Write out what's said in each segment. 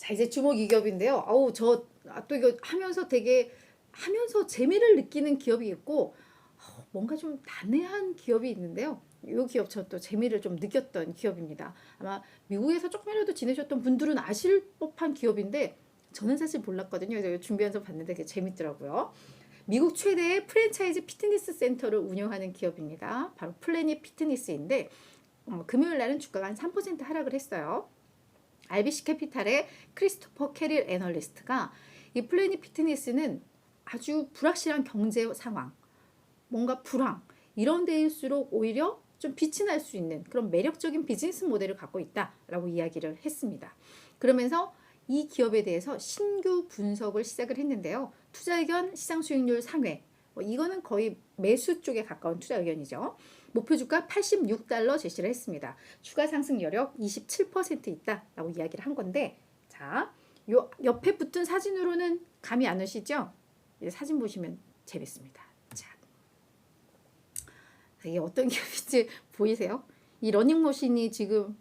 자, 이제 주목 이 기업인데요. 또 이거 하면서 재미를 느끼는 기업이 있고, 뭔가 좀 난해한 기업이 있는데요. 이 기업 저 또 재미를 좀 느꼈던 기업입니다. 아마 미국에서 조금이라도 지내셨던 분들은 아실 법한 기업인데, 저는 사실 몰랐거든요. 그래서 준비해서 봤는데 되게 재밌더라고요. 미국 최대의 프랜차이즈 피트니스 센터를 운영하는 기업입니다. 바로 플래닛 피트니스인데, 금요일 날은 주가가 한 3% 하락을 했어요. RBC 캐피탈의 크리스토퍼 캐릴 애널리스트가 이 플래닛 피트니스는 아주 불확실한 경제 상황, 뭔가 불황, 이런 데일수록 오히려 좀 빛이 날 수 있는 그런 매력적인 비즈니스 모델을 갖고 있다라고 이야기를 했습니다. 그러면서 이 기업에 대해서 신규 분석을 시작을 했는데요. 투자 의견, 시장 수익률 상회, 이거는 거의 매수 쪽에 가까운 투자 의견이죠. 목표 주가 $86 제시를 했습니다. 추가 상승 여력 27% 있다라고 이야기를 한 건데, 자, 요 옆에 붙은 사진으로는 감이 안 오시죠? 사진 보시면 재밌습니다. 자, 이게 어떤 기업인지 보이세요? 이 러닝머신이 지금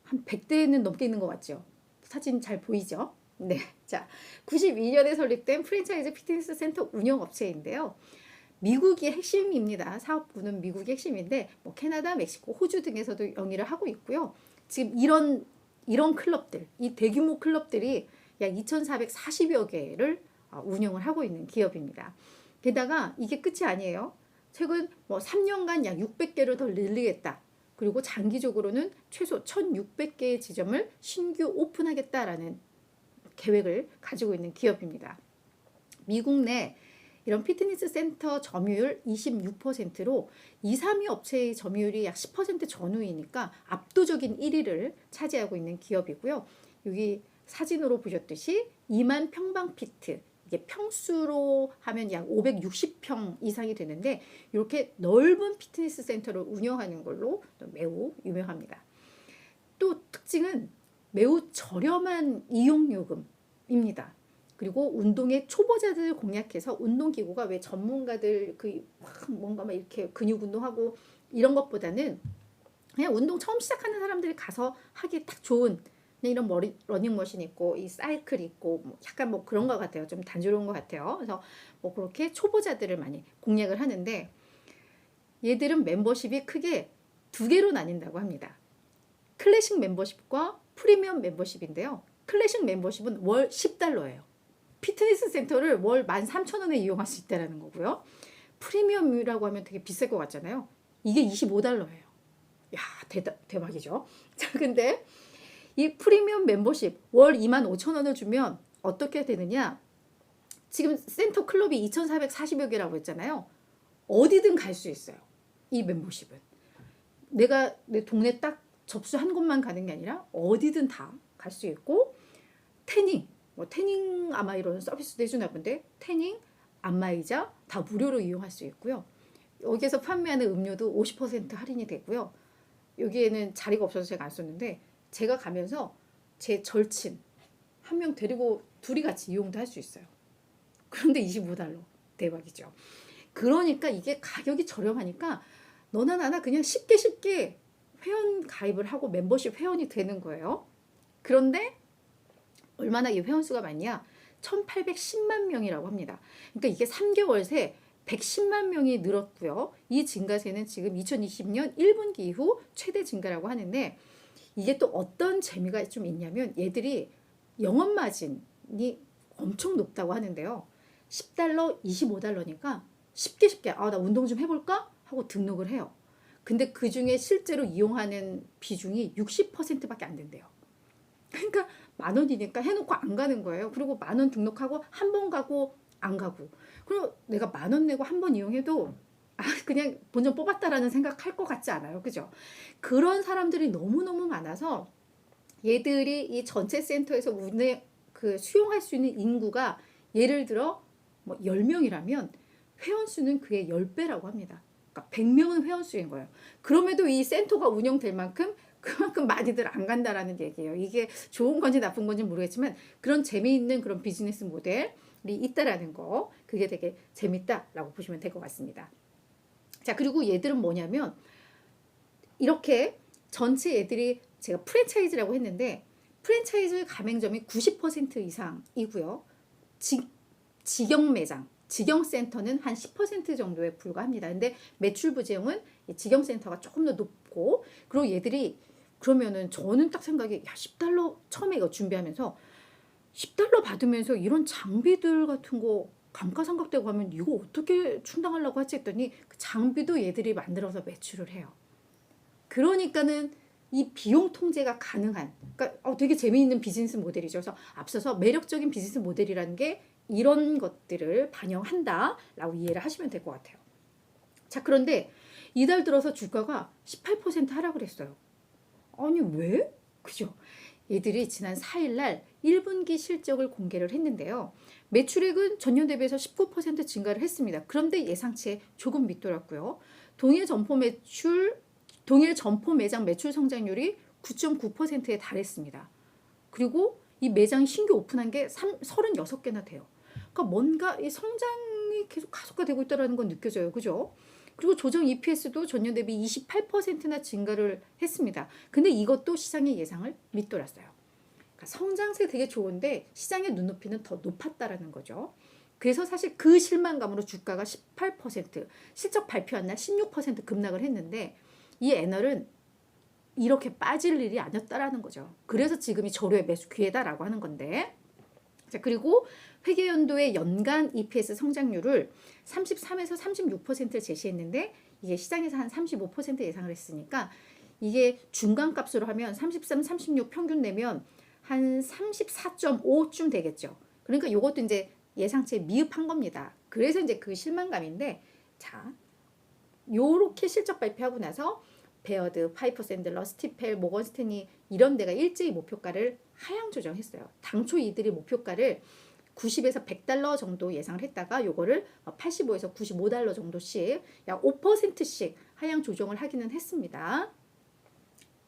한 100대는 넘게 있는 것 같죠? 사진 잘 보이죠? 네. 자, 92년에 설립된 프랜차이즈 피트니스 센터 운영 업체인데요. 미국이 핵심입니다. 사업부는 미국이 핵심인데, 캐나다, 멕시코, 호주 등에서도 영위를 하고 있고요. 지금 이런 클럽들, 이 대규모 클럽들이 약 2,440여 개를 운영을 하고 있는 기업입니다. 게다가 이게 끝이 아니에요. 최근 3년간 약 600개를 더 늘리겠다. 그리고 장기적으로는 최소 1,600개의 지점을 신규 오픈하겠다라는 계획을 가지고 있는 기업입니다. 미국 내 이런 피트니스 센터 점유율 26%로 2, 3위 업체의 점유율이 약 10% 전후이니까 압도적인 1위를 차지하고 있는 기업이고요. 여기 사진으로 보셨듯이 2만 평방피트, 이게 평수로 하면 약 560평 이상이 되는데, 이렇게 넓은 피트니스 센터를 운영하는 걸로 매우 유명합니다. 또 특징은 매우 저렴한 이용요금입니다. 그리고 운동의 초보자들을 공략해서 운동기구가 왜 전문가들 뭔가 막 이렇게 근육 운동하고 이런 것보다는 그냥 운동 처음 시작하는 사람들이 가서 하기 딱 좋은 이런 러닝머신 있고 이 사이클 있고 약간 그런 것 같아요. 좀 단조로운 것 같아요. 그래서 그렇게 초보자들을 많이 공략을 하는데, 얘들은 멤버십이 크게 두 개로 나뉜다고 합니다. 클래식 멤버십과 프리미엄 멤버십인데요. 클래식 멤버십은 월 $10예요. 피트니스 센터를 월 13,000원에 이용할 수 있다는 거고요. 프리미엄이라고 하면 되게 비쌀 것 같잖아요. 이게 $25예요. 야, 대박이죠. 자, 근데 이 프리미엄 멤버십 월 25,000원을 주면 어떻게 되느냐? 지금 센터 클럽이 2,440여 개라고 했잖아요. 어디든 갈 수 있어요. 이 멤버십은. 내가 내 동네 딱 접수한 곳만 가는 게 아니라 어디든 다 갈 수 있고, 태닝 아마 이런 서비스도 해주나 본데, 태닝, 안마의자 다 무료로 이용할 수 있고요. 여기에서 판매하는 음료도 50% 할인이 되고요. 여기에는 자리가 없어서 제가 안 썼는데, 제가 가면서 제 절친 한 명 데리고 둘이 같이 이용도 할 수 있어요. 그런데 $25. 대박이죠. 그러니까 이게 가격이 저렴하니까 너나 나나 그냥 쉽게 회원 가입을 하고 멤버십 회원이 되는 거예요. 그런데 얼마나 이 회원수가 많냐? 1,810만 명이라고 합니다. 그러니까 이게 3개월 새 110만 명이 늘었고요. 이 증가세는 지금 2020년 1분기 이후 최대 증가라고 하는데, 이게 또 어떤 재미가 좀 있냐면 얘들이 영업 마진이 엄청 높다고 하는데요. $10, $25니까 쉽게 나 운동 좀 해볼까? 하고 등록을 해요. 근데 그 중에 실제로 이용하는 비중이 60%밖에 안 된대요. 그러니까 10,000원이니까 해놓고 안 가는 거예요. 그리고 10,000원 등록하고 한 번 가고 안 가고. 그리고 내가 10,000원 내고 한 번 이용해도 그냥 본전 뽑았다라는 생각할 것 같지 않아요. 그죠? 그런 사람들이 너무너무 많아서 얘들이 이 전체 센터에서 수용할 수 있는 인구가 예를 들어 10명이라면 회원수는 그게 10배라고 합니다. 그러니까 100명은 회원수인 거예요. 그럼에도 이 센터가 운영될 만큼 그만큼 많이들 안 간다라는 얘기예요. 이게 좋은 건지 나쁜 건지 모르겠지만 그런 재미있는 그런 비즈니스 모델이 있다라는 거, 그게 되게 재밌다라고 보시면 될 것 같습니다. 자, 그리고 얘들은 뭐냐면 이렇게 전체 애들이 제가 프랜차이즈라고 했는데 프랜차이즈 가맹점이 90% 이상이고요. 직영 매장, 직영센터는 한 10% 정도에 불과합니다. 근데 매출 부재용은 직영센터가 조금 더 높고, 그리고 얘들이 그러면은 저는 딱 생각이, 야, 10달러 처음에 이거 준비하면서 10달러 받으면서 이런 장비들 같은 거 감가상각되고 하면 이거 어떻게 충당하려고 하지 했더니 그 장비도 얘들이 만들어서 매출을 해요. 그러니까는 이 비용 통제가 가능한, 그러니까 되게 재미있는 비즈니스 모델이죠. 그래서 앞서서 매력적인 비즈니스 모델이라는 게 이런 것들을 반영한다라고 이해를 하시면 될 것 같아요. 자, 그런데 이달 들어서 주가가 18% 하락을 했어요. 아니 왜? 그죠? 얘들이 지난 4일 날 1분기 실적을 공개를 했는데요. 매출액은 전년 대비해서 19% 증가를 했습니다. 그런데 예상치에 조금 밑돌았고요. 동일 점포 매장 매출 성장률이 9.9%에 달했습니다. 그리고 이 매장 신규 오픈한 게 36개나 돼요. 그러니까 뭔가 이 성장이 계속 가속화되고 있다는 건 느껴져요. 그죠? 그리고 조정 EPS도 전년 대비 28%나 증가를 했습니다. 근데 이것도 시장의 예상을 밑돌았어요. 그러니까 성장세 되게 좋은데 시장의 눈높이는 더 높았다라는 거죠. 그래서 사실 그 실망감으로 주가가 18%, 실적 발표한 날 16% 급락을 했는데 이 애널은 이렇게 빠질 일이 아니었다라는 거죠. 그래서 지금이 저로의 매수 기회다라고 하는 건데, 자, 그리고 회계연도의 연간 EPS 성장률을 33에서 36%를 제시했는데 이게 시장에서 한 35% 예상을 했으니까 이게 중간값으로 하면 33, 36 평균 내면 한 34.5쯤 되겠죠. 그러니까 이것도 이제 예상치에 미흡한 겁니다. 그래서 이제 그 실망감인데, 자, 요렇게 실적 발표하고 나서 베어드, 파이퍼 샌들러, 스티펠, 모건 스탠리 이런 데가 일제히 목표가를 하향 조정했어요. 당초 이들이 목표가를 90에서 100달러 정도 예상을 했다가 요거를 85에서 95달러 정도씩 약 5%씩 하향 조정을 하기는 했습니다.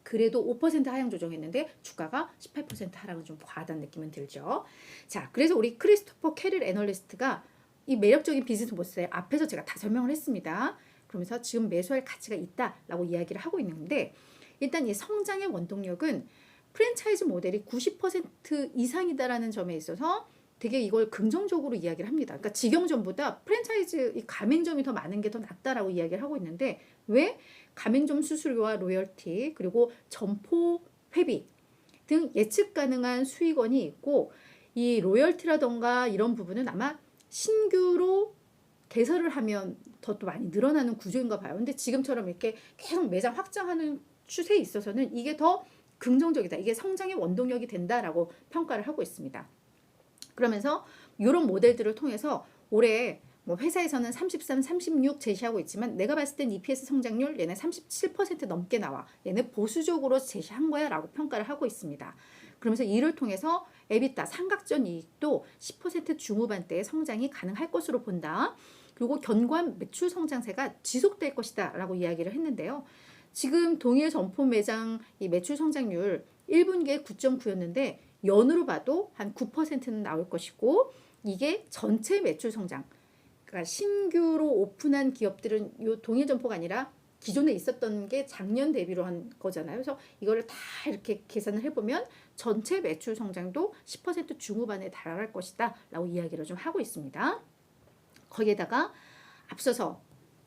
그래도 5% 하향 조정했는데 주가가 18% 하락은 좀 과하다는 느낌은 들죠. 자, 그래서 우리 크리스토퍼 캐릴 애널리스트가 이 매력적인 비즈니스 모델 앞에서 제가 다 설명을 했습니다. 그러면서 지금 매수할 가치가 있다라고 이야기를 하고 있는데, 일단 이 성장의 원동력은 프랜차이즈 모델이 90% 이상이다라는 점에 있어서 되게 이걸 긍정적으로 이야기를 합니다. 그러니까 직영점보다 프랜차이즈 이 가맹점이 더 많은 게 더 낫다라고 이야기를 하고 있는데, 왜? 가맹점 수수료와 로열티 그리고 점포 회비 등 예측 가능한 수익원이 있고, 이 로열티라던가 이런 부분은 아마 신규로 개설을 하면 더 또 많이 늘어나는 구조인가 봐요. 근데 지금처럼 이렇게 계속 매장 확장하는 추세에 있어서는 이게 더 긍정적이다. 이게 성장의 원동력이 된다라고 평가를 하고 있습니다. 그러면서 이런 모델들을 통해서 올해 뭐 회사에서는 33, 36 제시하고 있지만 내가 봤을 땐 EPS 성장률 얘네 37% 넘게 나와. 얘네 보수적으로 제시한 거야 라고 평가를 하고 있습니다. 그러면서 이를 통해서 에비타 삼각전 이익도 10% 중후반대의 성장이 가능할 것으로 본다. 그리고 견고한 매출 성장세가 지속될 것이다 라고 이야기를 했는데요. 지금 동일 점포 매장 이 매출 성장률 1분기에 9.9였는데 연으로 봐도 한 9%는 나올 것이고, 이게 전체 매출 성장, 그러니까 신규로 오픈한 기업들은 이 동일 점포가 아니라 기존에 있었던 게 작년 대비로 한 거잖아요. 그래서 이거를 다 이렇게 계산을 해보면 전체 매출 성장도 10% 중후반에 달할 것이다 라고 이야기를 좀 하고 있습니다. 거기에다가 앞서서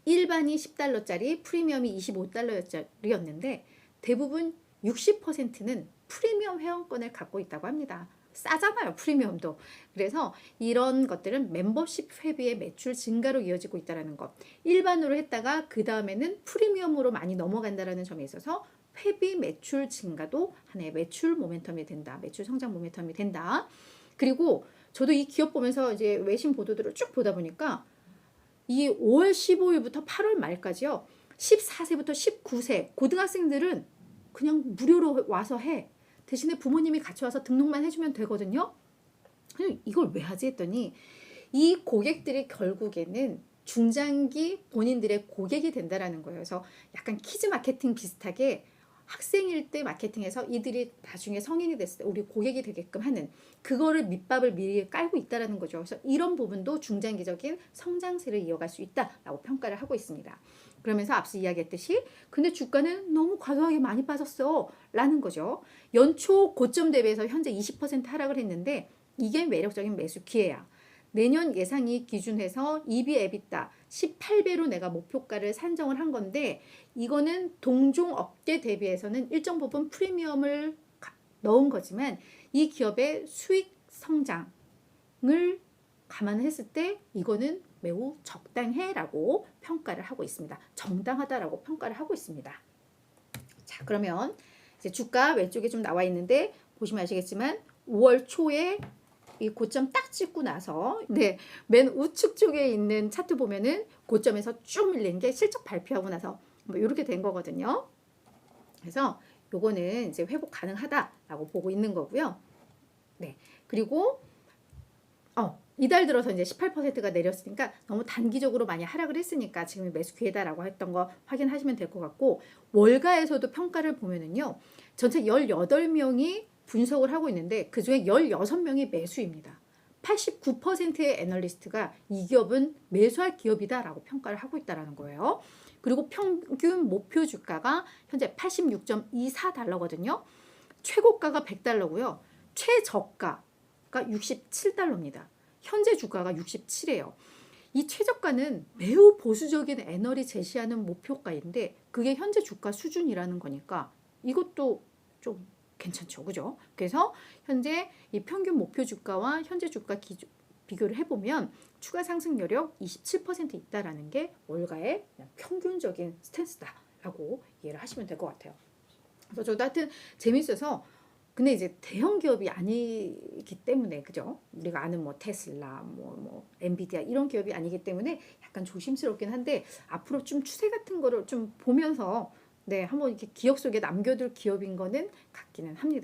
일반이 10달러짜리 프리미엄이 25달러였는데 대부분 60%는 프리미엄 회원권을 갖고 있다고 합니다. 싸잖아요, 프리미엄도. 그래서 이런 것들은 멤버십 회비의 매출 증가로 이어지고 있다는 것. 일반으로 했다가 그 다음에는 프리미엄으로 많이 넘어간다는 점에 있어서 회비 매출 증가도 하나의 매출 모멘텀이 된다. 매출 성장 모멘텀이 된다. 그리고 저도 이 기업 보면서 이제 외신 보도들을 쭉 보다 보니까 이 5월 15일부터 8월 말까지요. 14세부터 19세 고등학생들은 그냥 무료로 와서 해. 대신에 부모님이 같이 와서 등록만 해주면 되거든요. 이걸 왜 하지 했더니 이 고객들이 결국에는 중장기 본인들의 고객이 된다라는 거예요. 그래서 약간 키즈 마케팅 비슷하게 학생일 때 마케팅해서 이들이 나중에 성인이 됐을 때 우리 고객이 되게끔 하는 그거를 밑밥을 미리 깔고 있다라는 거죠. 그래서 이런 부분도 중장기적인 성장세를 이어갈 수 있다라고 평가를 하고 있습니다. 그러면서 앞서 이야기했듯이 근데 주가는 너무 과도하게 많이 빠졌어 라는 거죠. 연초 고점 대비해서 현재 20% 하락을 했는데 이게 매력적인 매수 기회야. 내년 예상이익 기준해서 EV EBITDA 18배로 내가 목표가를 산정을 한 건데 이거는 동종 업계 대비해서는 일정 부분 프리미엄을 넣은 거지만 이 기업의 수익 성장을 감안했을 때 이거는 매우 적당해라고 평가를 하고 있습니다. 정당하다라고 평가를 하고 있습니다. 자, 그러면 이제 주가 왼쪽에 좀 나와 있는데 보시면 아시겠지만 5월 초에 이 고점 딱 찍고 나서 맨 우측 쪽에 있는 차트 보면은 고점에서 쭉 밀린 게 실적 발표하고 나서 뭐 이렇게 된 거거든요. 그래서 요거는 이제 회복 가능하다라고 보고 있는 거고요. 네. 그리고 이달 들어서 이제 18%가 내렸으니까 너무 단기적으로 많이 하락을 했으니까 지금 매수 기회다라고 했던 거 확인하시면 될 것 같고 월가에서도 평가를 보면은요. 전체 18명이 분석을 하고 있는데 그중에 16명이 매수입니다. 89%의 애널리스트가 이 기업은 매수할 기업이다라고 평가를 하고 있다라는 거예요. 그리고 평균 목표 주가가 현재 86.24달러거든요. 최고가가 100달러고요. 최저가가 67달러입니다. 현재 주가가 67이에요. 이 최저가는 매우 보수적인 애널이 제시하는 목표가인데 그게 현재 주가 수준이라는 거니까 이것도 좀 괜찮죠. 그죠? 그래서 현재 이 평균 목표 주가와 현재 주가 비교를 해보면 추가 상승 여력 27% 있다라는 게 월가의 평균적인 스탠스다라고 이해를 하시면 될 것 같아요. 그래서 저도 하여튼 재밌어서 근데 이제 대형 기업이 아니기 때문에 그죠? 우리가 아는 뭐 테슬라, 뭐 엔비디아 이런 기업이 아니기 때문에 약간 조심스럽긴 한데 앞으로 좀 추세 같은 거를 좀 보면서 한번 이렇게 기억 속에 남겨둘 기업인 거는 같기는 합니다.